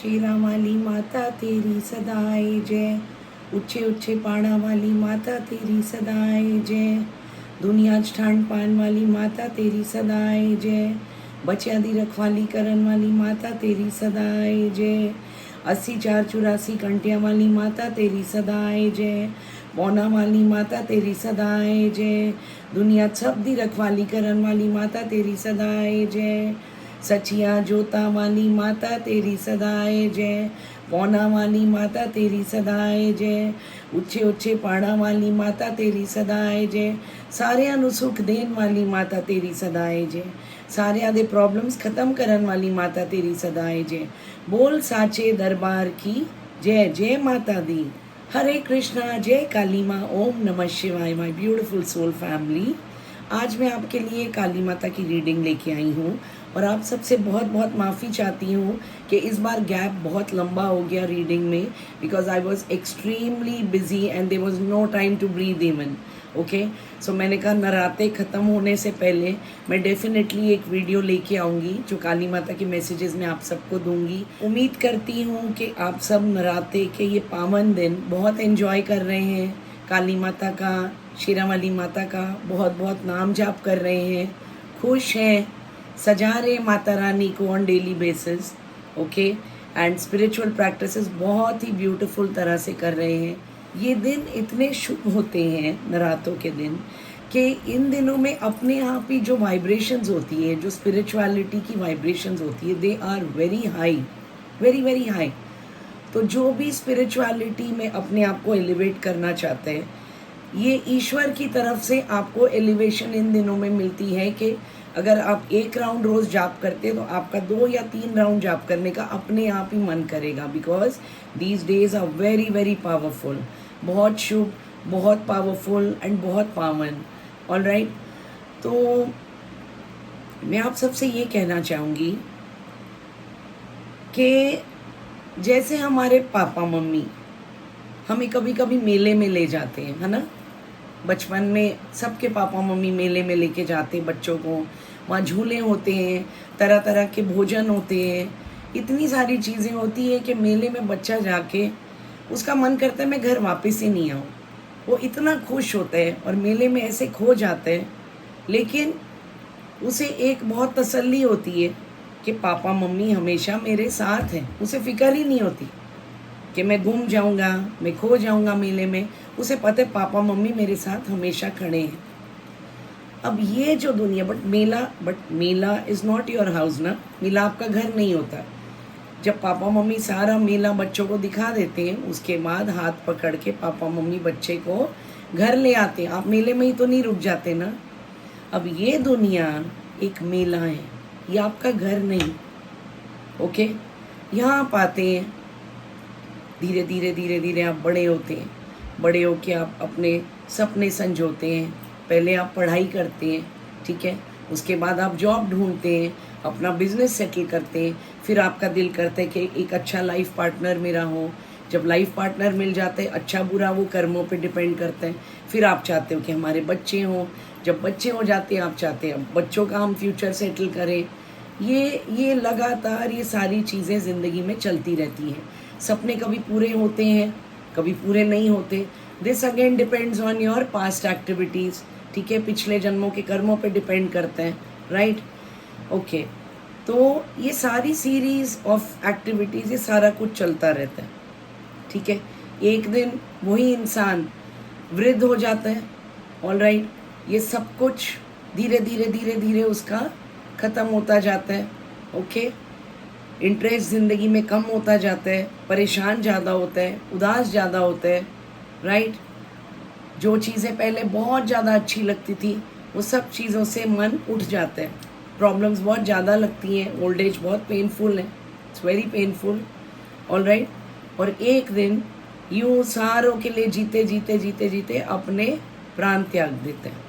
शेरा वाली माता तेरी सदाए जय, ऊंचे ऊंचे पहाड़ा वाली माता तेरी सदाए जय, दुनिया च ठाण पान वाली माता तेरी सदाए जय, बच्चियां दी रखवाली करन वाली माता तेरी सदाए जय, 80 4 84 कंटियां वाली माता तेरी सदाए जय, पौना वाली माता तेरी सदाए जय, दुनिया सब दी रखवाली करन वाली माता तेरी सदाए जय, सचिया जोता वाली माता तेरी सदाए जय, पौना वाली माता तेरी सदाए जय, ਉੱਚੇ ਉੱਚੇ ਪਹਾੜਾਂ ਵਾਲੀ ਮਾਤਾ ਤੇਰੀ ਸਦਾਏ ਜੈ, ਸਾਰਿਆਂ ਨੂੰ ਸੁੱਖ ਦੇਣ ਵਾਲੀ ਮਾਤਾ ਤੇਰੀ ਸਦਾਏ ਜੈ, ਸਾਰਿਆਂ ਦੇ ਪ੍ਰੋਬਲਮਸ ਖਤਮ ਕਰਨ ਵਾਲੀ ਮਾਤਾ ਤੇਰੀ ਸਦਾਏ ਜੈ, ਬੋਲ ਸਾਚੇ दरबार की जय जय माता दी। हरे कृष्णा, जय काली माँ, ओम नमः शिवाय। माय ब्यूटीफुल सोल फैमिली, आज मैं आपके लिए काली माता की रीडिंग लेके आई हूँ और आप सबसे बहुत बहुत माफ़ी चाहती हूँ कि इस बार गैप बहुत लंबा हो गया रीडिंग में, because I was extremely busy and there was no time to breathe even. Okay, so मैंने कहा नराते ख़त्म होने से पहले मैं डेफिनेटली एक वीडियो लेके आऊँगी जो काली माता के मैसेजेस मैं आप सबको दूंगी। उम्मीद करती हूँ कि आप सब नराते के ये पावन दिन बहुत एंजॉय कर रहे हैं, काली माता का, शेरा वाली माता का बहुत बहुत नाम जाप कर रहे हैं, खुश हैं, सजा रहे माता रानी को on daily basis. Okay, and spiritual practices बहुत ही ब्यूटीफुल तरह से कर रहे हैं। ये दिन इतने शुभ होते हैं नरातों के दिन कि इन दिनों में अपने आप ही जो वाइब्रेशंस होती है, जो स्पिरिचुअलिटी की वाइब्रेशंस होती है, they are very high, very very high. तो जो भी स्पिरिचुअलिटी में अपने आप को एलिवेट करना चाहते हैं, ये ईश्वर की तरफ से आपको एलिवेशन इन दिनों में मिलती है कि अगर आप 1 राउंड रोज़ जाप करते हैं तो आपका 2 या 3 राउंड जाप करने का अपने आप ही मन करेगा, because these days are very very powerful. बहुत शुभ, बहुत पावरफुल एंड बहुत पावन। ऑल राइट, तो मैं आप सबसे ये कहना चाहूँगी कि जैसे हमारे पापा मम्मी हमें कभी कभी मेले में ले जाते हैं, है ना, बचपन में सबके पापा मम्मी मेले में लेके जाते हैं बच्चों को, वहाँ झूले होते हैं, तरह तरह के भोजन होते हैं, इतनी सारी चीज़ें होती है कि मेले में बच्चा जाके उसका मन करता है मैं घर वापस ही नहीं आऊँ। वो इतना खुश होता है और मेले में ऐसे खो जाता है, लेकिन उसे एक बहुत तसल्ली होती है कि पापा मम्मी हमेशा मेरे साथ हैं। उसे फिक्र ही नहीं होती कि मैं गुम जाऊंगा, मैं खो जाऊंगा मेले में। उसे पता है पापा मम्मी मेरे साथ हमेशा खड़े हैं। अब ये जो दुनिया, but Mela is not your house ना, मेला आपका घर नहीं होता। जब पापा मम्मी सारा मेला बच्चों को दिखा देते हैं, उसके बाद हाथ पकड़ के पापा मम्मी बच्चे को घर ले आते हैं। आप मेले में ही तो नहीं रुक जाते ना। अब ये दुनिया एक मेला है, ये आपका घर नहीं। ओके, यहाँ आप आते हैं, धीरे धीरे धीरे धीरे आप बड़े होते हैं, बड़े होके आप अपने सपने संजोते हैं। पहले आप पढ़ाई करते हैं, ठीक है, उसके बाद आप जॉब ढूंढते हैं, अपना बिजनेस सेटल करते हैं, फिर आपका दिल करता है कि एक अच्छा लाइफ पार्टनर मेरा हो। जब लाइफ पार्टनर मिल जाते हैं, अच्छा बुरा वो कर्मों पे डिपेंड करता है। फिर आप चाहते हो कि हमारे बच्चे हों, जब बच्चे हो जाते हैं आप चाहते हैं बच्चों का हम फ्यूचर सेटल करें। ये लगातार ये सारी चीज़ें ज़िंदगी में चलती रहती हैं। सपने कभी पूरे होते हैं, कभी पूरे नहीं होते। This again depends on your past activities, ठीक है, पिछले जन्मों के कर्मों पे डिपेंड करता है, राइट। ओके, तो ये सारी सीरीज़ ऑफ एक्टिविटीज़, ये सारा कुछ चलता रहता है, ठीक है। एक दिन वही इंसान वृद्ध हो जाता है, ऑल राइट। ये सब कुछ धीरे धीरे धीरे धीरे उसका ख़त्म होता जाता है। ओके, इंटरेस्ट ज़िंदगी में कम होता जाता है, परेशान ज़्यादा होता है, उदास ज़्यादा होता है, राइट। जो चीज़ें पहले बहुत ज़्यादा अच्छी लगती थी वो सब चीज़ों से मन उठ जाता है। प्रॉब्लम्स बहुत ज़्यादा लगती हैं, ओल्ड एज बहुत पेनफुल है, it's very painful, all right. और एक दिन यूँ सारों के लिए जीते जीते जीते जीते अपने प्राण त्याग देते हैं।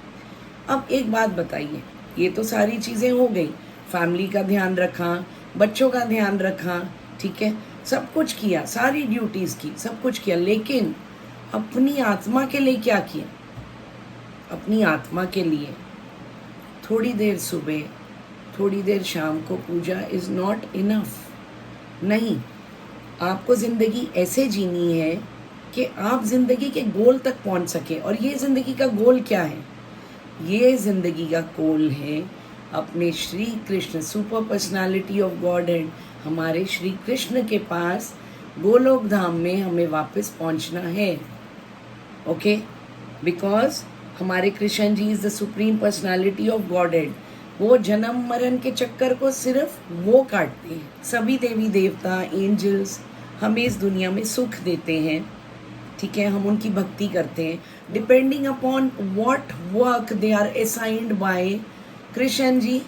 अब एक बात बताइए, ये तो सारी चीज़ें हो गई, फैमिली का ध्यान रखा, बच्चों का ध्यान रखा, ठीक है, सब कुछ किया, सारी ड्यूटीज़ की, सब कुछ किया, लेकिन अपनी आत्मा के लिए क्या किया? अपनी आत्मा के लिए थोड़ी देर सुबह, थोड़ी देर शाम को पूजा इज़ नॉट इनफ। नहीं, आपको ज़िंदगी ऐसे जीनी है कि आप ज़िंदगी के गोल तक पहुंच सकें। और ये ज़िंदगी का गोल क्या है? ये ज़िंदगी का गोल है अपने Shri Krishna super personality of God and हमारे श्री कृष्ण के पास गोलोक धाम में हमें वापस पहुंचना है। ओके, बिकॉज हमारे Krishna ji is the supreme personality of God and वो जन्म मरण के चक्कर को सिर्फ वो काटते हैं। सभी देवी देवता एंजल्स हमें इस दुनिया में सुख देते हैं, ठीक है, हम उनकी भक्ति करते हैं depending upon what work they are assigned by Krishna ji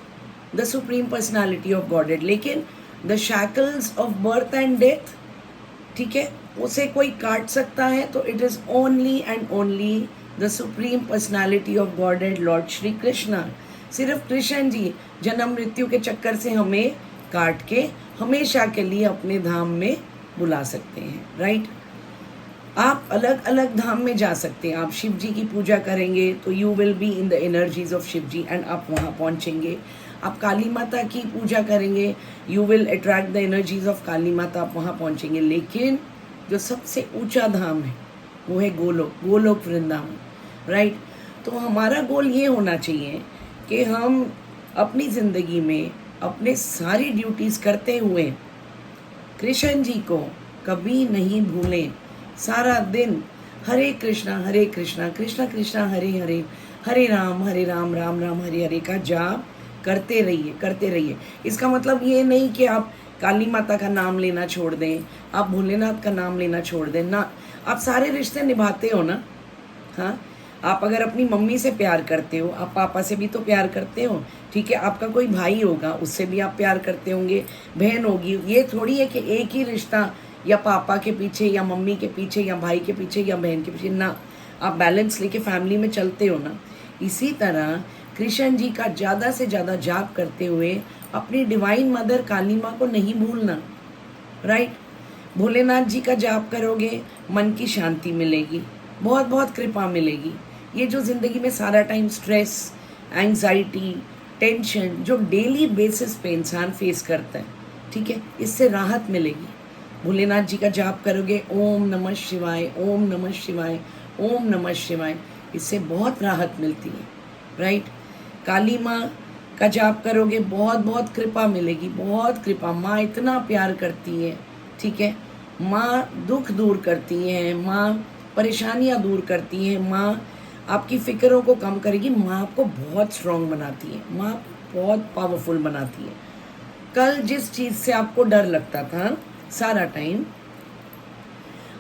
the supreme personality of godhead. लेकिन the shackles of birth and death, ठीक है, उसे कोई काट सकता है तो it is only and only the supreme personality of godhead lord Shri Krishna. सिर्फ कृष्ण जी जन्म मृत्यु के चक्कर से हमें काट के हमेशा के लिए अपने धाम में बुला सकते हैं, राइट। आप अलग अलग धाम में जा सकते हैं। आप शिव जी की पूजा करेंगे तो you will be in the energies of Shiv ji and आप वहाँ पहुँचेंगे। आप काली माता की पूजा करेंगे, you will attract the energies of Kali Mata, आप वहाँ पहुँचेंगे। लेकिन जो सबसे ऊंचा धाम है वो है गोलोक, गोलोक वृंदावन, राइट। तो हमारा गोल ये होना चाहिए कि हम अपनी ज़िंदगी में अपने सारी ड्यूटीज़ करते हुए कृष्ण जी को कभी नहीं भूलें। सारा दिन हरे कृष्णा कृष्णा कृष्णा हरे हरे, हरे राम राम राम हरे हरे का जाप करते रहिए। इसका मतलब ये नहीं कि आप काली माता का नाम लेना छोड़ दें, आप भोलेनाथ का नाम लेना छोड़ दें ना। आप सारे रिश्ते निभाते हो ना। हाँ, आप अगर अपनी मम्मी से प्यार करते हो, आप पापा से भी तो प्यार करते हो, ठीक है। आपका कोई भाई होगा, उससे भी आप प्यार करते होंगे, बहन होगी। ये थोड़ी है कि एक ही रिश्ता या पापा के पीछे या मम्मी के पीछे या भाई के पीछे या बहन के पीछे ना। आप बैलेंस लेके फैमिली में चलते हो ना। इसी तरह कृष्ण जी का ज़्यादा से ज़्यादा जाप करते हुए अपनी डिवाइन मदर काली माँ को नहीं भूलना, राइट। भोलेनाथ जी का जाप करोगे, मन की शांति मिलेगी, बहुत बहुत कृपा मिलेगी। ये जो ज़िंदगी में सारा टाइम स्ट्रेस, एंग्जाइटी, टेंशन जो डेली बेसिस पे इंसान फेस करता है, ठीक है, इससे राहत मिलेगी। भोलेनाथ जी का जाप करोगे, ओम नमः शिवाय ओम नमः शिवाय ओम नमः शिवाय, इससे बहुत राहत मिलती है, राइट। काली माँ का जाप करोगे, बहुत बहुत कृपा मिलेगी, बहुत कृपा। माँ इतना प्यार करती है, ठीक है। माँ दुख दूर करती है, माँ परेशानियाँ दूर करती है, माँ आपकी फ़िक्रों को कम करेगी, माँ आपको बहुत स्ट्रॉन्ग बनाती है, माँ आपको बहुत पावरफुल बनाती है। कल जिस चीज़ से आपको डर लगता था सारा टाइम,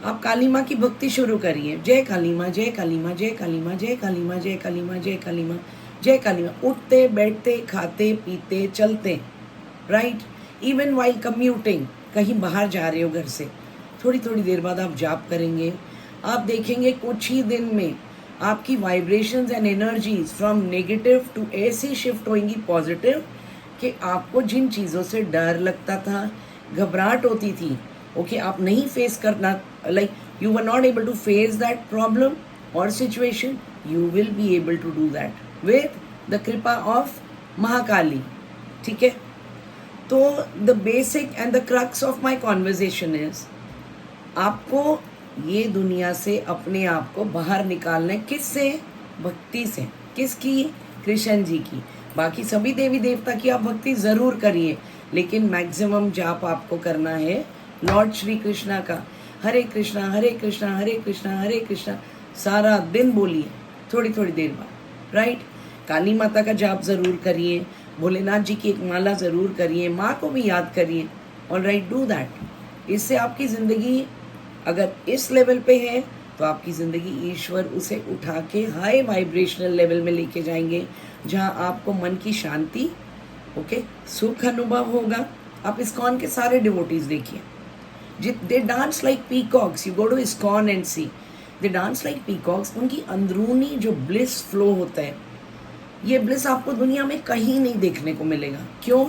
आप काली माँ की भक्ति शुरू करिए। जय काली माँ जय काली माँ जय काली माँ जय काली माँ जय काली माँ जय काली माँ जय काली माँ। उठते बैठते खाते पीते चलते, राइट, इवन वाइल कम्यूटिंग, कहीं बाहर जा रहे हो घर से, थोड़ी थोड़ी देर बाद आप जाप करेंगे। आप देखेंगे कुछ ही दिन में आपकी vibrations and energies from negative to ऐसे शिफ्ट होंगी पॉजिटिव कि आपको जिन चीज़ों से डर लगता था, घबराहट होती थी, ओके, आप नहीं फेस करना, like you were not able to face that problem और situation, you will be able to do that with the कृपा ऑफ महाकाली, ठीक है। तो the basic and the crux of my conversation is, आपको ये दुनिया से अपने आप को बाहर निकालना है। किससे? भक्ति से। किसकी? कृष्ण जी की। बाकी सभी देवी देवता की आप भक्ति ज़रूर करिए, लेकिन मैक्सिमम जाप आपको करना है लॉर्ड श्री कृष्णा का। हरे कृष्णा हरे कृष्णा हरे कृष्णा हरे कृष्णा सारा दिन बोलिए, थोड़ी थोड़ी देर बाद, राइट। काली माता का जाप ज़रूर करिए, भोलेनाथ जी की एक माला ज़रूर करिए, माँ को भी याद करिए, ऑल राइट, डू दैट। इससे आपकी ज़िंदगी अगर इस लेवल पे है तो आपकी ज़िंदगी ईश्वर उसे उठा के हाई वाइब्रेशनल लेवल में लेके जाएंगे, जहाँ आपको मन की शांति, ओके, सुख अनुभव होगा। आप इस्कॉन के सारे डिवोटीज देखिए, they dance like peacocks. You go to ISKCON and see, they dance like peacocks. उनकी अंदरूनी जो ब्लिस फ्लो होता है, ये ब्लिस आपको दुनिया में कहीं नहीं देखने को मिलेगा। क्यों?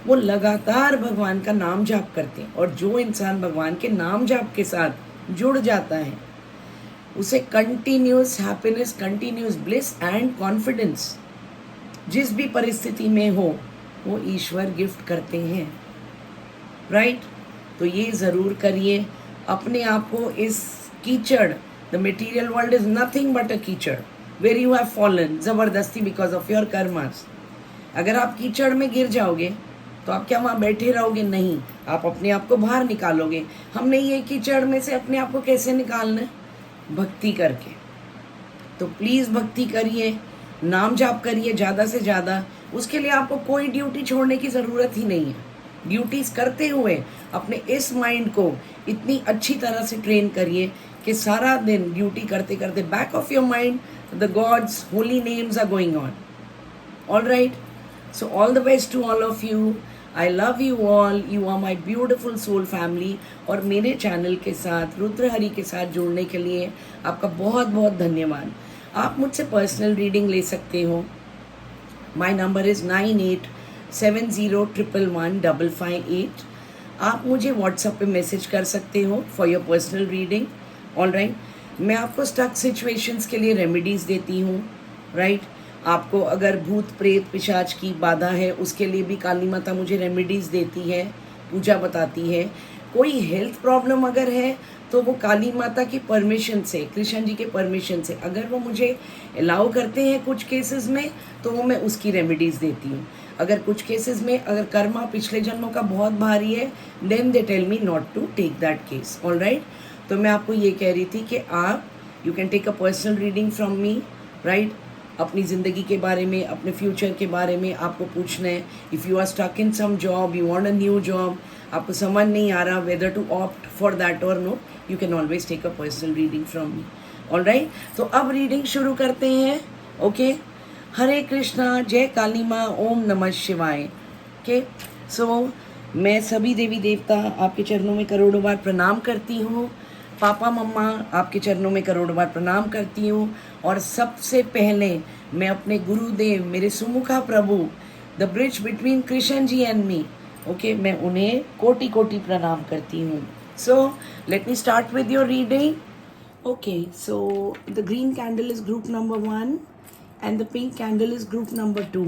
वो लगातार भगवान का नाम जाप करते हैं, और जो इंसान भगवान के नाम जाप के साथ जुड़ जाता है उसे continuous happiness, continuous bliss and confidence जिस भी परिस्थिति में हो वो ईश्वर गिफ्ट करते हैं, राइट। तो ये ज़रूर करिए। अपने आप को इस कीचड़, the material world is nothing but a कीचड़ वेर यू हैव फॉलन ज़बरदस्ती बिकॉज ऑफ योर कर्मास। अगर आप कीचड़ में गिर जाओगे तो आप क्या वहाँ बैठे रहोगे? नहीं, आप अपने आप को बाहर निकालोगे। हमने ये कीचड़ में से अपने आप को कैसे निकालना है? भक्ति करके। तो प्लीज़ भक्ति करिए, नाम जाप करिए ज़्यादा से ज़्यादा। उसके लिए आपको कोई ड्यूटी छोड़ने की ज़रूरत ही नहीं है। ड्यूटीज़ करते हुए अपने इस माइंड को इतनी अच्छी तरह से ट्रेन करिए कि सारा दिन ड्यूटी करते करते back of your mind the God's holy names are going on. All right, so all the best to all of you. I love you all, you are my beautiful soul family. और मेरे channel के साथ, रुद्र हरि के साथ जुड़ने के लिए आपका बहुत बहुत धन्यवाद। आप मुझसे पर्सनल रीडिंग ले सकते हो। My number is 9870111558। आप मुझे व्हाट्सएप पे मैसेज कर सकते हो for your personal reading. All right, मैं आपको स्टक सिचुएशंस के लिए रेमेडीज़ देती हूँ। राइट, आपको अगर भूत प्रेत पिशाच की बाधा है उसके लिए भी काली माता मुझे रेमेडीज़ देती है, पूजा बताती है। कोई हेल्थ प्रॉब्लम अगर है तो वो काली माता की परमिशन से, कृष्ण जी के परमिशन से, अगर वो मुझे अलाउ करते हैं कुछ केसेस में तो वो मैं उसकी रेमेडीज़ देती हूँ। अगर कुछ केसेस में अगर कर्मा पिछले जन्मों का बहुत भारी है then they tell me not to take that case. All right, तो मैं आपको ये कह रही थी कि आप you can take a personal reading from me. Right, अपनी ज़िंदगी के बारे में, अपने फ्यूचर के बारे में आपको पूछना है। If you are stuck in some job, you want a new job, आपको समझ नहीं आ रहा whether to opt for that और no, you can always take a personal reading from me. All right, तो अब रीडिंग शुरू करते हैं। ओके, हरे कृष्णा, जय काली माँ, ओम नमः शिवाय। ओके, सो मैं सभी देवी देवता आपके चरणों में करोड़ों बार प्रणाम करती हूँ। पापा मम्मा आपके चरणों में करोड़ों बार प्रणाम करती हूँ। और सबसे पहले मैं अपने गुरुदेव, मेरे Sumukha Prabhu, the bridge between Krishna ji and me, okay, मैं उन्हें कोटि कोटि प्रणाम करती हूँ। So let me start with your reading. Okay, so the green candle is group number 1 and the pink candle is group number 2।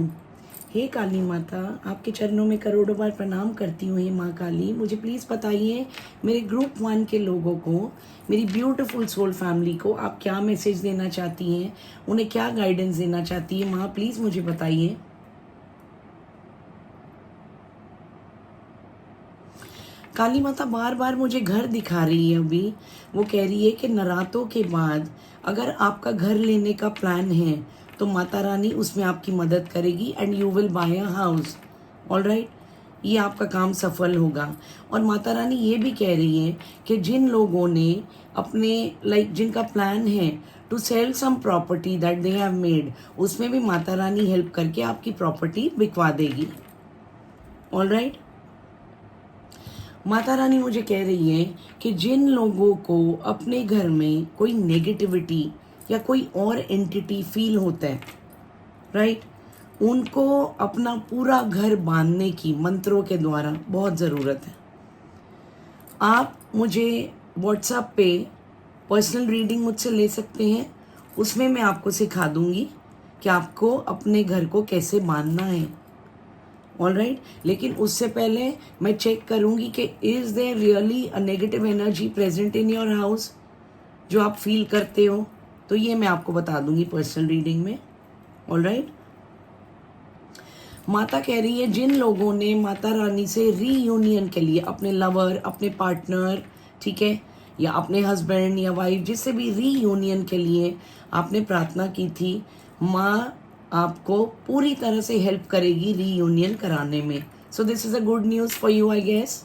हे काली माता, आपके चरणों में करोड़ों बार प्रणाम करती हूँ। हे माँ काली, मुझे प्लीज़ बताइए मेरे ग्रुप 1 के लोगों को, मेरी ब्यूटीफुल सोल फैमिली को आप क्या मैसेज देना चाहती हैं, उन्हें क्या गाइडेंस देना चाहती है। माँ प्लीज़ मुझे बताइए। काली माता बार बार मुझे घर दिखा रही है। अभी वो कह रही है कि नरातों के बाद अगर आपका घर लेने का प्लान है तो माता रानी उसमें आपकी मदद करेगी and you will buy a house. All right, ये आपका काम सफल होगा। और माता रानी ये भी कह रही है कि जिन लोगों ने अपने जिनका प्लान है to sell some property that they have made, उसमें भी माता रानी हेल्प करके आपकी प्रॉपर्टी बिकवा देगी। ऑल राइट, माता रानी मुझे कह रही है कि जिन लोगों को अपने घर में कोई नेगेटिविटी या कोई और एंटिटी फील होता है, राइट, उनको अपना पूरा घर बांधने की मंत्रों के द्वारा बहुत ज़रूरत है। आप मुझे व्हाट्सएप पे पर्सनल रीडिंग मुझसे ले सकते हैं। उसमें मैं आपको सिखा दूंगी कि आपको अपने घर को कैसे बांधना है। ऑल राइट, लेकिन उससे पहले मैं चेक करूंगी कि is there really a negative energy present in your house जो आप फील करते हो। तो ये मैं आपको बता दूंगी पर्सनल रीडिंग में। ऑल राइट, माता कह रही है जिन लोगों ने माता रानी से रीयूनियन के लिए, अपने लवर, अपने पार्टनर, ठीक है, या अपने हस्बैंड या वाइफ, जिससे भी रीयूनियन के लिए आपने प्रार्थना की थी, माँ आपको पूरी तरह से हेल्प करेगी रीयूनियन कराने में। So this is a good news for you I guess.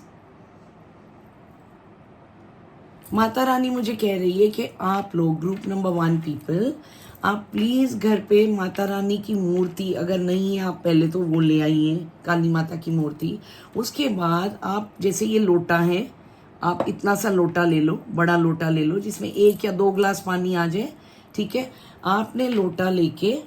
Mata Rani मुझे कह रही है कि आप लोग ग्रुप नंबर 1 पीपल, आप प्लीज़ घर पे माता रानी की मूर्ति अगर नहीं है, आप पहले तो वो ले आइए काली माता की मूर्ति। उसके बाद आप जैसे ये लोटा है, आप इतना सा लोटा ले लो, बड़ा लोटा ले लो जिसमें 1 या 2 ग्लास पानी आ जाए, ठीक है। आपने लोटा लेके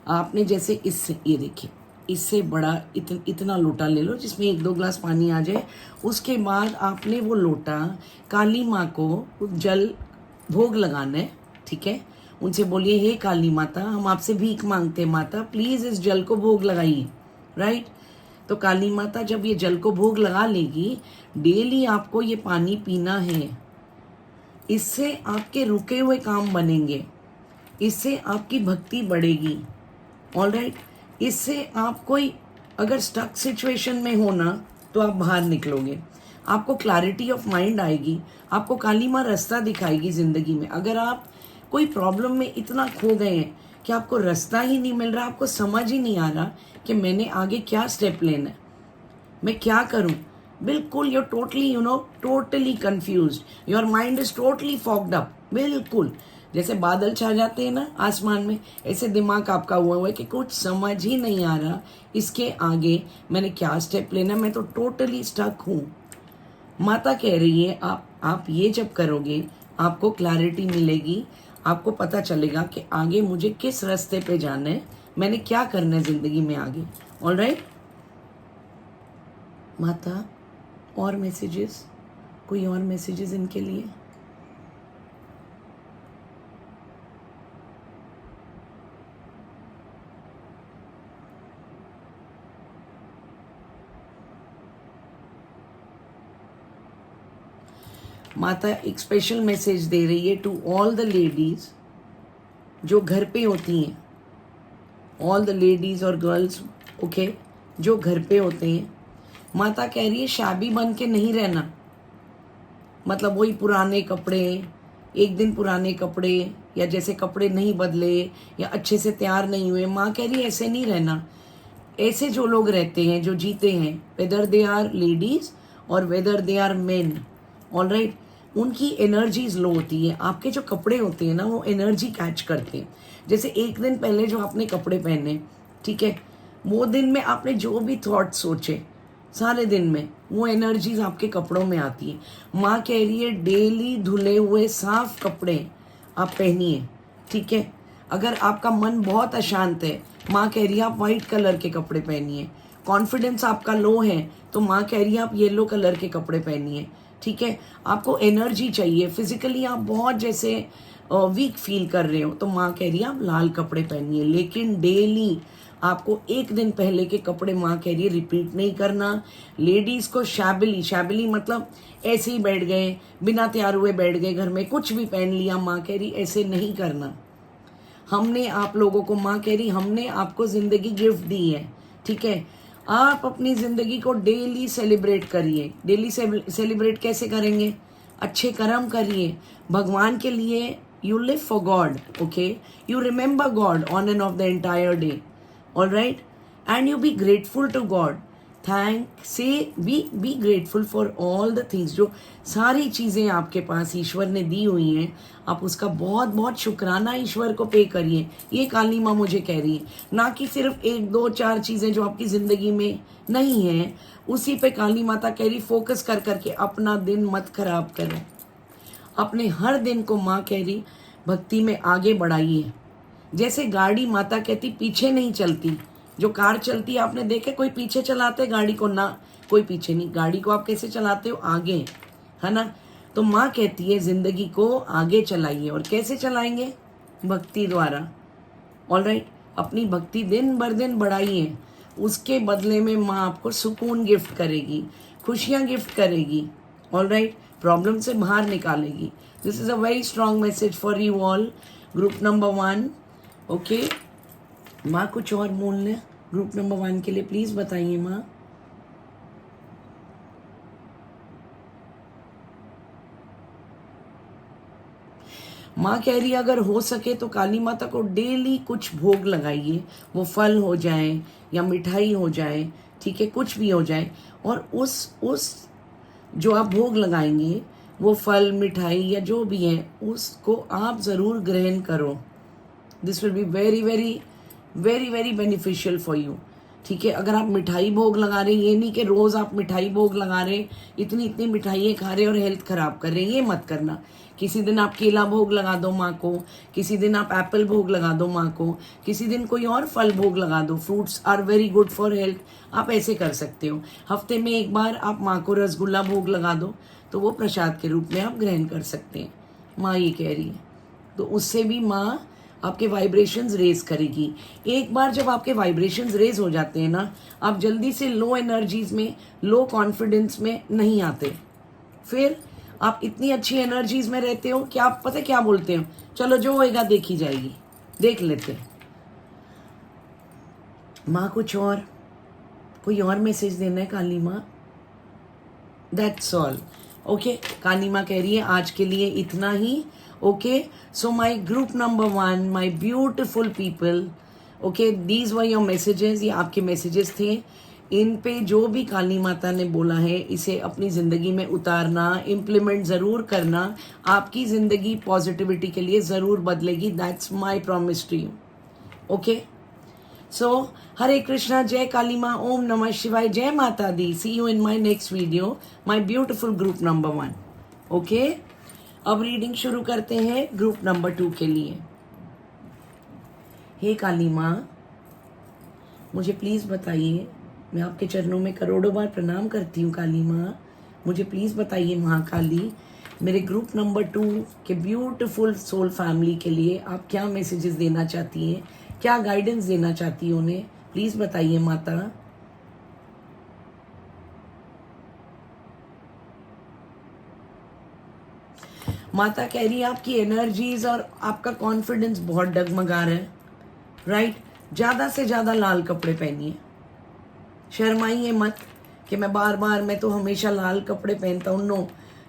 आपने जैसे इससे, ये देखिए, इससे बड़ा इतना लोटा ले लो जिसमें 1-2 ग्लास पानी आ जाए। उसके बाद आपने वो लोटा काली माँ को जल भोग लगाना है, ठीक है। उनसे बोलिए हे काली माता, हम आपसे भीख मांगते हैं माता, प्लीज़ इस जल को भोग लगाइए। राइट, तो काली माता जब ये जल को भोग लगा लेगी, डेली आपको ये पानी पीना है। इससे आपके रुके हुए काम बनेंगे, इससे आपकी भक्ति बढ़ेगी। ऑलराइट, इससे आप कोई अगर स्टक सिचुएशन में हो ना, तो आप बाहर निकलोगे, आपको क्लैरिटी ऑफ माइंड आएगी, आपको काली माँ रास्ता दिखाएगी ज़िंदगी में। अगर आप कोई प्रॉब्लम में इतना खो गए हैं कि आपको रास्ता ही नहीं मिल रहा, आपको समझ ही नहीं आ रहा कि मैंने आगे क्या स्टेप लेना है, मैं क्या करूं, बिल्कुल you're totally totally confused, your mind is totally fogged up, बिल्कुल जैसे बादल छा जाते हैं ना आसमान में, ऐसे दिमाग आपका हुआ है कि कुछ समझ ही नहीं आ रहा इसके आगे मैंने क्या स्टेप लेना, मैं तो टोटली स्टक हूँ। माता कह रही है आप ये जब करोगे आपको क्लैरिटी मिलेगी, आपको पता चलेगा कि आगे मुझे किस रास्ते पे जाना है, मैंने क्या करना है ज़िंदगी में आगे। ऑलराइट माता, और मैसेजेस, कोई और मैसेजेस इनके लिए? माता एक स्पेशल मैसेज दे रही है टू ऑल द लेडीज जो घर पे होती हैं, ऑल द लेडीज और गर्ल्स, ओके, जो घर पे होते हैं। माता कह रही है शाबी बन के नहीं रहना, मतलब वही पुराने कपड़े, एक दिन पुराने कपड़े, या जैसे कपड़े नहीं बदले या अच्छे से तैयार नहीं हुए, माँ कह रही है ऐसे नहीं रहना। ऐसे जो लोग रहते हैं, जो जीते हैं, वेदर दे आर लेडीज और whether they are men, alright, उनकी एनर्जीज लो होती है। आपके जो कपड़े होते हैं ना, वो एनर्जी कैच करते हैं। जैसे एक दिन पहले जो आपने कपड़े पहने, ठीक है, वो दिन में आपने जो भी थॉट सोचे, सारे दिन में वो एनर्जीज आपके कपड़ों में आती है। माँ कह रही है डेली धुले हुए साफ कपड़े आप पहनिए, ठीक है। अगर आपका मन बहुत अशांत है, माँ कह रही है आप वाइट कलर के कपड़े पहनिए। कॉन्फिडेंस आपका लो है तो माँ कह रही है आप येलो कलर के कपड़े पहनिए, ठीक है। आपको एनर्जी चाहिए, फिजिकली आप बहुत जैसे वीक फील कर रहे हो, तो माँ कह रही है आप लाल कपड़े पहनिए। लेकिन डेली आपको एक दिन पहले के कपड़े, माँ कह रही है, रिपीट नहीं करना। लेडीज को शैबली, शैबली मतलब ऐसे ही बैठ गए, बिना तैयार हुए बैठ गए, घर में कुछ भी पहन लिया, माँ कह रही ऐसे नहीं करना। हमने आप लोगों को, माँ कह रही हमने आपको जिंदगी गिफ्ट दी है, ठीक है। आप अपनी जिंदगी को डेली सेलिब्रेट करिए। डेली सेलिब्रेट कैसे करेंगे? अच्छे कर्म करिए भगवान के लिए। You live for God, okay, you remember God on and off the entire day, all right, and you be grateful to God. Thanks be grateful for all the things, जो सारी चीज़ें आपके पास ईश्वर ने दी हुई हैं, आप उसका बहुत बहुत शुक्राना ईश्वर को पे करिए। ये काली माँ मुझे कह रही है, ना कि सिर्फ एक दो चार चीज़ें जो आपकी ज़िंदगी में नहीं हैं उसी पे काली माता कह रही फोकस कर करके अपना दिन मत खराब करो। अपने हर दिन को माँ कह रही भक्ति में आगे बढ़ाइए। जैसे गाड़ी माता कहती पीछे नहीं चलती, जो कार चलती है आपने देखे, कोई पीछे चलाते है गाड़ी को? ना, कोई पीछे नहीं। गाड़ी को आप कैसे चलाते हो? आगे, है ना। तो माँ कहती है जिंदगी को आगे चलाइए। और कैसे चलाएंगे? भक्ति द्वारा, ऑलराइट। अपनी भक्ति दिन भर दिन बढ़ाइए, उसके बदले में माँ आपको सुकून गिफ्ट करेगी, खुशियाँ गिफ्ट करेगी, ऑलराइट, प्रॉब्लम से बाहर निकालेगी। This is a very strong message for you all, group number 1, okay. माँ कुछ और बोल लें ग्रुप नंबर 1 के लिए, प्लीज बताइए माँ। माँ कह रही है अगर हो सके तो काली माता को डेली कुछ भोग लगाइए, वो फल हो जाए या मिठाई हो जाए, ठीक है, कुछ भी हो जाए। और उस जो आप भोग लगाएंगे, वो फल, मिठाई या जो भी है, उसको आप ज़रूर ग्रहण करो। This will be very very very very beneficial for you, ठीक है। अगर आप मिठाई भोग लगा रहे, ये नहीं कि रोज़ आप मिठाई भोग लगा रहे, इतनी इतनी मिठाइयाँ खा रहे और हेल्थ खराब कर रहे, ये मत करना। किसी दिन आप केला भोग लगा दो माँ को, किसी दिन आप एप्पल भोग लगा दो माँ को, किसी दिन कोई और फल भोग लगा दो। Fruits are very good for health, आप ऐसे कर सकते हो। हफ्ते में एक बार आप माँ को रसगुल्ला भोग लगा दो, तो वो प्रसाद के रूप में आप ग्रहण कर सकते हैं, माँ ये कह रही है। तो उससे भी माँ आपके वाइब्रेशंस रेज करेगी। एक बार जब आपके वाइब्रेशंस रेज हो जाते हैं ना, आप जल्दी से लो एनर्जीज में, लो कॉन्फिडेंस में नहीं आते। फिर आप इतनी अच्छी एनर्जीज में रहते हो कि आप पता क्या बोलते हो, चलो जो होएगा देखी जाएगी, देख लेते हैं। माँ कुछ और, कोई और मैसेज देना है काली माँ? That's all. ओके, काली माँ कह रही है आज के लिए इतना ही। Okay, so my group number 1, my beautiful people, okay, these were your messages. ये आपके मैसेजेस थे। इन पे जो भी काली माता ने बोला है इसे अपनी ज़िंदगी में उतारना, इम्प्लीमेंट ज़रूर करना। आपकी ज़िंदगी पॉजिटिविटी के लिए ज़रूर बदलेगी। That's my promise to you. Okay, so Hare Krishna, जय काली माँ, ओम नमः शिवाय, जय माता दी। See you in my next video, my beautiful group number 1। Okay, अब रीडिंग शुरू करते हैं ग्रुप नंबर 2 के लिए। हे काली माँ, मुझे प्लीज़ बताइए, मैं आपके चरणों में करोड़ों बार प्रणाम करती हूँ काली माँ। मुझे प्लीज़ बताइए महाकाली, मेरे ग्रुप नंबर 2 के ब्यूटीफुल सोल फैमिली के लिए आप क्या मैसेजेस देना चाहती हैं, क्या गाइडेंस देना चाहती हैं उन्हें, प्लीज़ बताइए माता। माता कह रही है आपकी एनर्जीज और आपका कॉन्फिडेंस बहुत डगमगा रहा है, राइट? ज़्यादा से ज़्यादा लाल कपड़े पहनिए, शर्माइए मत कि मैं तो हमेशा लाल कपड़े पहनता हूँ। नो,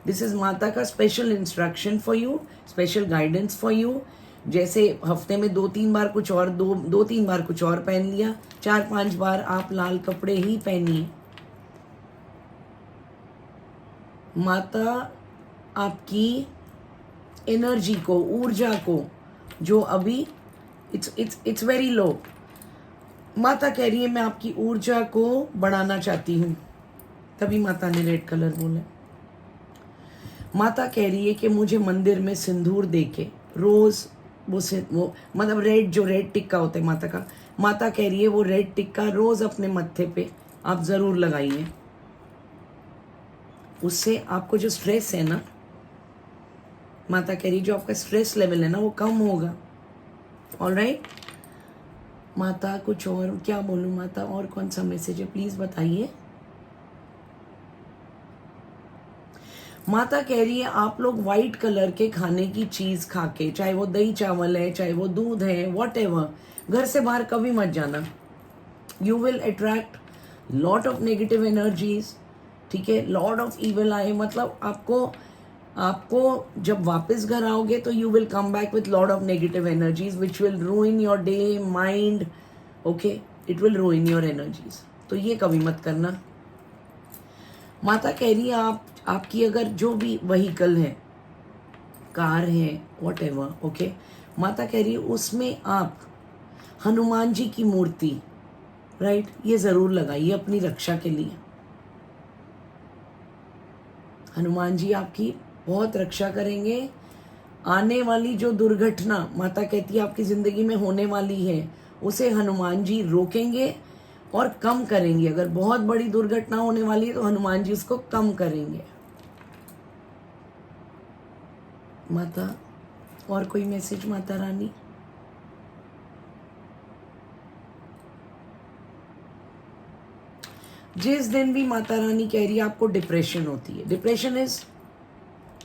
दिस इज माता का special instruction for you, special guidance for you. जैसे हफ्ते में 2-3 बार कुछ और, 2-3 बार कुछ और पहन लिया, 4-5 बार आप लाल कपड़े ही पहनिए। माता आपकी एनर्जी को, ऊर्जा को, जो अभी इट्स वेरी लो, माता कह रही है मैं आपकी ऊर्जा को बढ़ाना चाहती हूँ। तभी माता ने रेड कलर बोला। माता कह रही है कि मुझे मंदिर में सिंदूर देके रोज वो मतलब रेड, जो रेड टिक्का होता है माता का, माता कह रही है वो रेड टिक्का रोज अपने मत्थे पे आप जरूर लगाइए। उससे आपको जो स्ट्रेस है ना, माता कह रही है जो आपका स्ट्रेस लेवल है ना वो कम होगा। ऑलराइट माता, कुछ और क्या बोलूं माता, और कौन सा मैसेज है प्लीज बताइए। माता कह रही है आप लोग वाइट कलर के खाने की चीज खा के, चाहे वो दही चावल है, चाहे वो दूध है, वॉट एवर, घर से बाहर कभी मत जाना। You will attract lot of negative energies, ठीक है, लॉर्ड ऑफ इविल आए, मतलब आपको जब वापस घर आओगे तो you will come back with lot of negative energies which will रूइन your day, mind, okay, it will रूइन your energies. तो ये कभी मत करना। माता कह रही है आपकी अगर जो भी व्हीकल है, कार है, वॉट एवर, ओके, माता कह रही है उसमें आप हनुमान जी की मूर्ति, राइट, ये जरूर लगाइए अपनी रक्षा के लिए। हनुमान जी आपकी बहुत रक्षा करेंगे। आने वाली जो दुर्घटना माता कहती है आपकी जिंदगी में होने वाली है, उसे हनुमान जी रोकेंगे और कम करेंगे। अगर बहुत बड़ी दुर्घटना होने वाली है तो हनुमान जी उसको कम करेंगे। माता, और कोई मैसेज माता रानी? जिस दिन भी माता रानी कह रही है आपको डिप्रेशन होती है, डिप्रेशन इज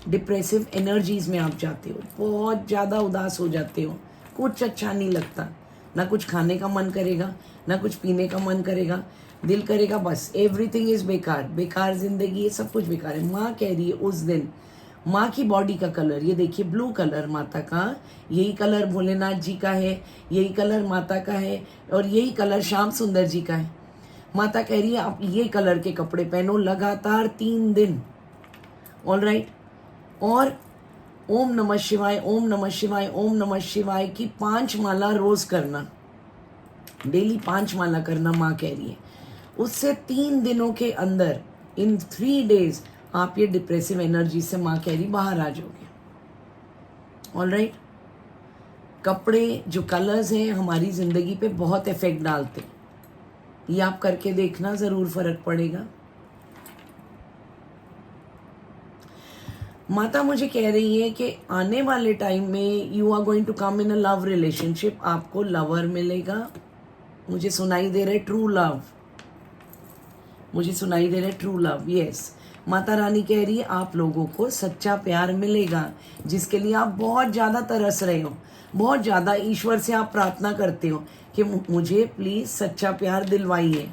डिप्रेसिव एनर्जीज में आप जाते हो, बहुत ज़्यादा उदास हो जाते हो, कुछ अच्छा नहीं लगता, ना कुछ खाने का मन करेगा, ना कुछ पीने का मन करेगा, दिल करेगा बस एवरीथिंग इज बेकार, बेकार जिंदगी है, सब कुछ बेकार है। माँ कह रही है उस दिन माँ की बॉडी का कलर, ये देखिए ब्लू कलर माता का, यही कलर भोलेनाथ जी का है, यही कलर माता का है, और यही कलर श्याम सुंदर जी का है। माता कह रही है आप ये कलर के कपड़े पहनो लगातार 3 दिन, ऑलराइट। और ओम नमः शिवाय, ओम नमः शिवाय, ओम नमः शिवाय की 5 माला रोज करना, डेली 5 माला करना माँ कह रही है। उससे 3 दिनों के अंदर, इन 3 days, आप ये डिप्रेसिव एनर्जी से माँ कह रही बाहर आ जाओगे। ऑलराइट, कपड़े जो कलर्स हैं हमारी जिंदगी पे बहुत इफेक्ट डालते हैं, ये आप करके देखना, जरूर फर्क पड़ेगा। माता मुझे कह रही है कि आने वाले टाइम में you are going to come in a love relationship, आपको लवर मिलेगा। मुझे सुनाई दे रहा है ट्रू लव, मुझे सुनाई दे रहा है true love, yes. Mata Rani कह रही है आप लोगों को सच्चा प्यार मिलेगा, जिसके लिए आप बहुत ज़्यादा तरस रहे हो, बहुत ज़्यादा ईश्वर से आप प्रार्थना करते हो कि मुझे प्लीज़ सच्चा प्यार दिलवाइए।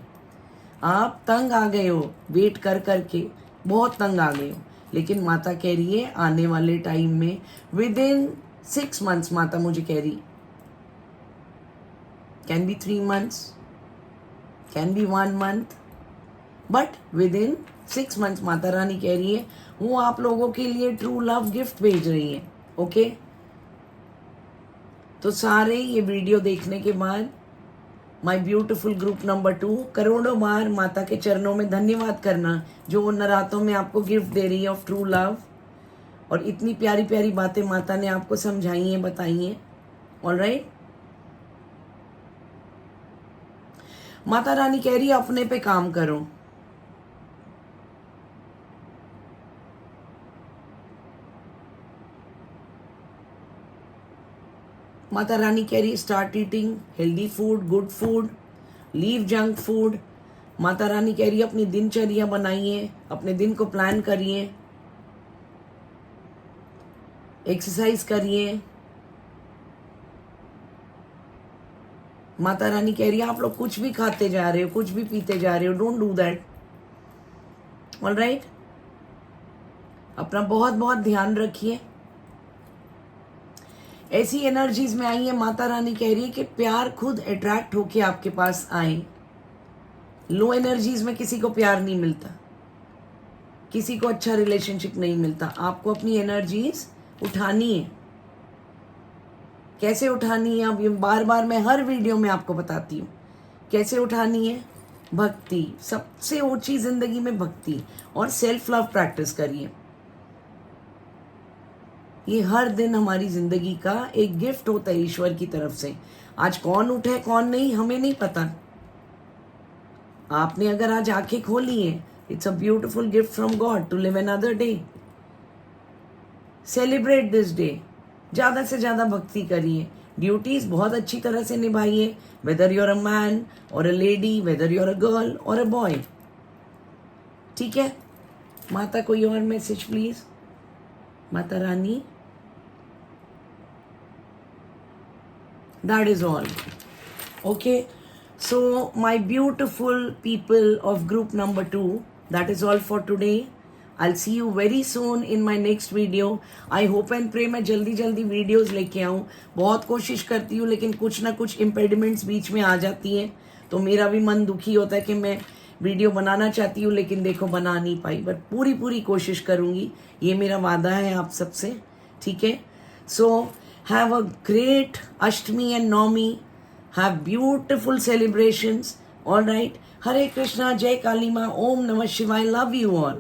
आप तंग आ गए हो वेट कर करके, बहुत तंग आ गए हो, लेकिन माता कह रही है आने वाले टाइम में विद इन 6 months, माता मुझे कह रही can be 3 months, can be 1 month, but with in 6 months Mata Rani कह रही है वो आप लोगों के लिए ट्रू लव गिफ्ट भेज रही है। ओके, तो सारे ये वीडियो देखने के बाद माई ब्यूटिफुल ग्रुप नंबर 2 करोड़ों बार माता के चरणों में धन्यवाद करना, जो उन रातों में आपको गिफ्ट दे रही है ऑफ ट्रू लव, और इतनी प्यारी प्यारी बातें माता ने आपको समझाई हैं, बताई हैं। ऑलराइट, माता रानी कह रही है अपने पे काम करो। माता रानी कह रही है start eating healthy food, good food, leave junk food. Mata Rani कह रही है अपनी दिनचर्या बनाइए, अपने दिन को प्लान करिए, एक्सरसाइज करिए। माता रानी कह रही है आप लोग कुछ भी खाते जा रहे हो, कुछ भी पीते जा रहे हो, डोंट डू दैट। ऑलराइट, अपना बहुत बहुत ध्यान रखिए। ऐसी एनर्जीज में आई है, माता रानी कह रही है कि प्यार खुद अट्रैक्ट होके आपके पास आए। लो एनर्जीज में किसी को प्यार नहीं मिलता, किसी को अच्छा रिलेशनशिप नहीं मिलता। आपको अपनी एनर्जीज उठानी है। कैसे उठानी है, अब ये बार बार मैं हर वीडियो में आपको बताती हूँ कैसे उठानी है। भक्ति, सबसे ऊंची जिंदगी में भक्ति और सेल्फ लव प्रैक्टिस करिए। ये हर दिन हमारी जिंदगी का एक गिफ्ट होता है ईश्वर की तरफ से। आज कौन उठे कौन नहीं हमें नहीं पता। आपने अगर आज आंखें खोली है, it's a beautiful gift from God to live another day. Celebrate this day, ज्यादा से ज्यादा भक्ति करिए, ड्यूटीज बहुत अच्छी तरह से निभाइए, वेदर यूर अ मैन और a lady, whether you're a girl और अ बॉय। ठीक है माता, कोई और message please. Mata Rani, that is all. Okay, so my beautiful people of group number 2, that is all for today. I'll see you very soon in my next video. I hope and pray मैं जल्दी जल्दी videos लेके आऊँ। बहुत कोशिश करती हूँ लेकिन कुछ ना कुछ इम्पेडिमेंट्स बीच में आ जाती हैं, तो मेरा भी मन दुखी होता है कि मैं वीडियो बनाना चाहती हूँ लेकिन देखो बना नहीं पाई, बट पूरी कोशिश करूँगी, ये मेरा वादा है आप सबसे। ठीक है, सो have a great Ashtami and Navami. Have beautiful celebrations. All right. Hare Krishna, Jai Kali Ma, Om Namah Shivaya. Love you all.